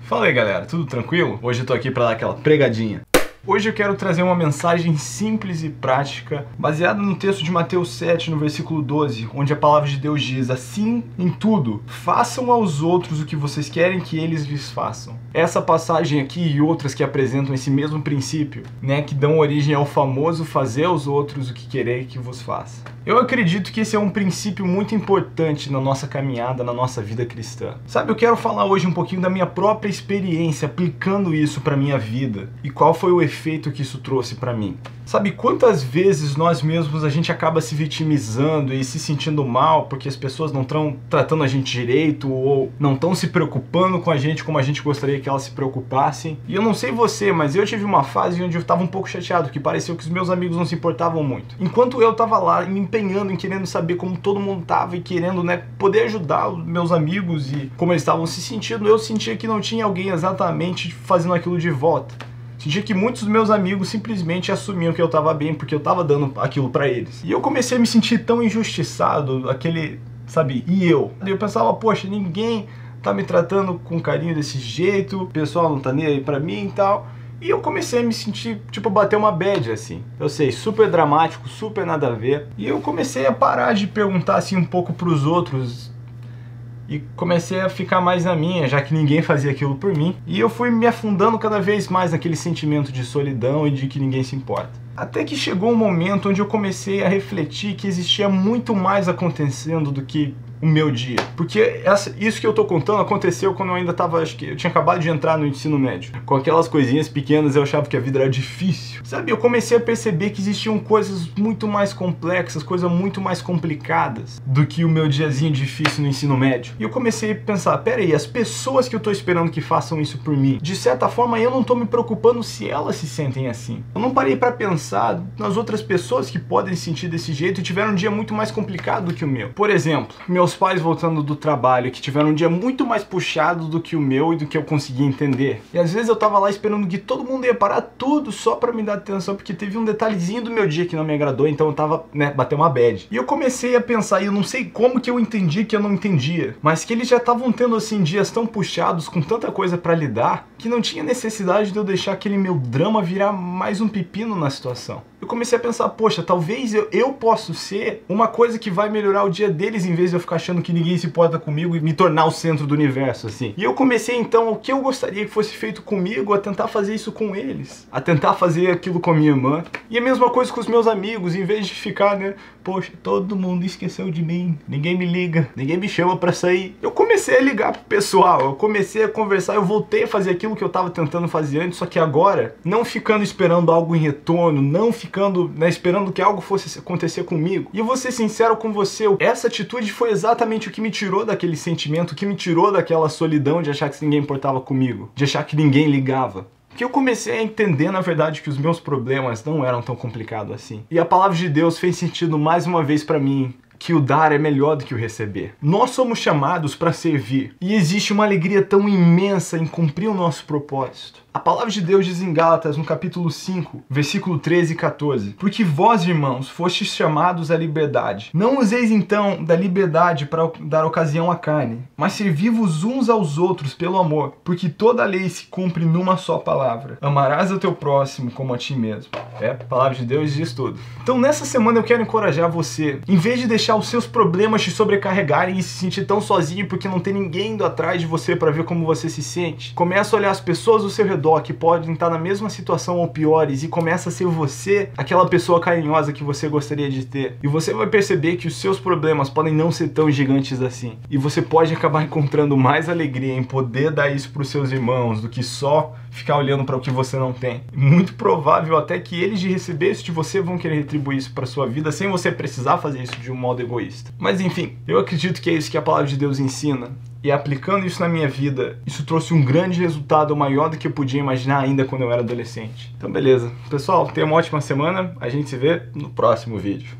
Fala aí galera, tudo tranquilo? Hoje eu tô aqui pra dar aquela pregadinha. Hoje eu quero trazer uma mensagem simples e prática, baseada no texto de Mateus 7, no versículo 12, onde a palavra de Deus diz: assim, em tudo, façam aos outros o que vocês querem que eles lhes façam. Essa passagem aqui e outras que apresentam esse mesmo princípio, que dão origem ao famoso fazer aos outros o que querer que vos faça. Eu acredito que esse é um princípio muito importante na nossa caminhada, na nossa vida cristã. Sabe, eu quero falar hoje um pouquinho da minha própria experiência aplicando isso para minha vida e qual foi o efeito que isso trouxe para mim. Sabe, quantas vezes nós mesmos a gente acaba se vitimizando e se sentindo mal porque as pessoas não estão tratando a gente direito ou não estão se preocupando com a gente como a gente gostaria que elas se preocupassem. E eu não sei você, mas eu tive uma fase onde eu estava um pouco chateado, que pareceu que os meus amigos não se importavam muito. Enquanto eu estava lá me empenhando em querendo saber como todo mundo estava e querendo, poder ajudar os meus amigos e como eles estavam se sentindo, eu sentia que não tinha alguém exatamente fazendo aquilo de volta. Sentia que muitos dos meus amigos simplesmente assumiam que eu tava bem porque eu tava dando aquilo pra eles. E eu comecei a me sentir tão injustiçado, e eu pensava, poxa, ninguém tá me tratando com carinho desse jeito, o pessoal não tá nem aí pra mim e tal. E eu comecei a me sentir, bater uma bad, assim. Eu sei, super dramático, super nada a ver. E eu comecei a parar de perguntar, assim, um pouco pros outros. E comecei a ficar mais na minha, já que ninguém fazia aquilo por mim. E eu fui me afundando cada vez mais naquele sentimento de solidão e de que ninguém se importa. Até que chegou um momento onde eu comecei a refletir que existia muito mais acontecendo do que o meu dia. Porque isso que eu tô contando aconteceu quando eu ainda tava, acho que eu tinha acabado de entrar no ensino médio. Com aquelas coisinhas pequenas eu achava que a vida era difícil. Sabe, eu comecei a perceber que existiam coisas muito mais complexas, coisas muito mais complicadas do que o meu diazinho difícil no ensino médio. E eu comecei a pensar, peraí, as pessoas que eu tô esperando que façam isso por mim, de certa forma eu não tô me preocupando se elas se sentem assim. Eu não parei pra pensar nas outras pessoas que podem se sentir desse jeito e tiveram um dia muito mais complicado do que o meu. Por exemplo, meus pais voltando do trabalho, que tiveram um dia muito mais puxado do que o meu e do que eu conseguia entender. E às vezes eu tava lá esperando que todo mundo ia parar tudo só pra me dar atenção, porque teve um detalhezinho do meu dia que não me agradou, então eu tava, bateu uma bad. E eu comecei a pensar, e eu não sei como que eu entendi que eu não entendia, mas que eles já estavam tendo, assim, dias tão puxados, com tanta coisa pra lidar, que não tinha necessidade de eu deixar aquele meu drama virar mais um pepino na situação. Eu comecei a pensar, poxa, talvez eu possa ser uma coisa que vai melhorar o dia deles em vez de eu ficar achando que ninguém se importa comigo e me tornar o centro do universo, assim. E eu comecei então, o que eu gostaria que fosse feito comigo, a tentar fazer isso com eles. A tentar fazer aquilo com a minha irmã. E a mesma coisa com os meus amigos, em vez de ficar, poxa, todo mundo esqueceu de mim, ninguém me liga, ninguém me chama pra sair. Eu comecei a ligar pro pessoal, eu comecei a conversar, eu voltei a fazer aquilo que eu tava tentando fazer antes, só que agora, não ficando esperando algo em retorno, não ficando, esperando que algo fosse acontecer comigo. E eu vou ser sincero com você, essa atitude foi exatamente o que me tirou daquele sentimento, o que me tirou daquela solidão de achar que ninguém importava comigo, de achar que ninguém ligava. Que eu comecei a entender, na verdade, que os meus problemas não eram tão complicados assim. E a palavra de Deus fez sentido mais uma vez pra mim, que o dar é melhor do que o receber. Nós somos chamados para servir. E existe uma alegria tão imensa em cumprir o nosso propósito. A palavra de Deus diz em Gálatas, no capítulo 5, versículo 13 e 14. Porque vós, irmãos, fostes chamados à liberdade. Não useis então da liberdade para dar ocasião à carne, mas servi-vos uns aos outros pelo amor. Porque toda a lei se cumpre numa só palavra. Amarás o teu próximo como a ti mesmo. A palavra de Deus diz tudo. Então nessa semana eu quero encorajar você, em vez de deixar os seus problemas te sobrecarregarem e se sentir tão sozinho porque não tem ninguém indo atrás de você para ver como você se sente, começa a olhar as pessoas ao seu redor que podem estar na mesma situação ou piores e começa a ser você aquela pessoa carinhosa que você gostaria de ter. E você vai perceber que os seus problemas podem não ser tão gigantes assim. E você pode acabar encontrando mais alegria em poder dar isso para os seus irmãos do que só ficar olhando para o que você não tem. Muito provável até que eles de receber isso de você vão querer retribuir isso para sua vida sem você precisar fazer isso de um modo egoísta. Mas enfim, eu acredito que é isso que a palavra de Deus ensina. E aplicando isso na minha vida, isso trouxe um grande resultado maior do que eu podia imaginar ainda quando eu era adolescente. Então beleza. Pessoal, tenha uma ótima semana. A gente se vê no próximo vídeo.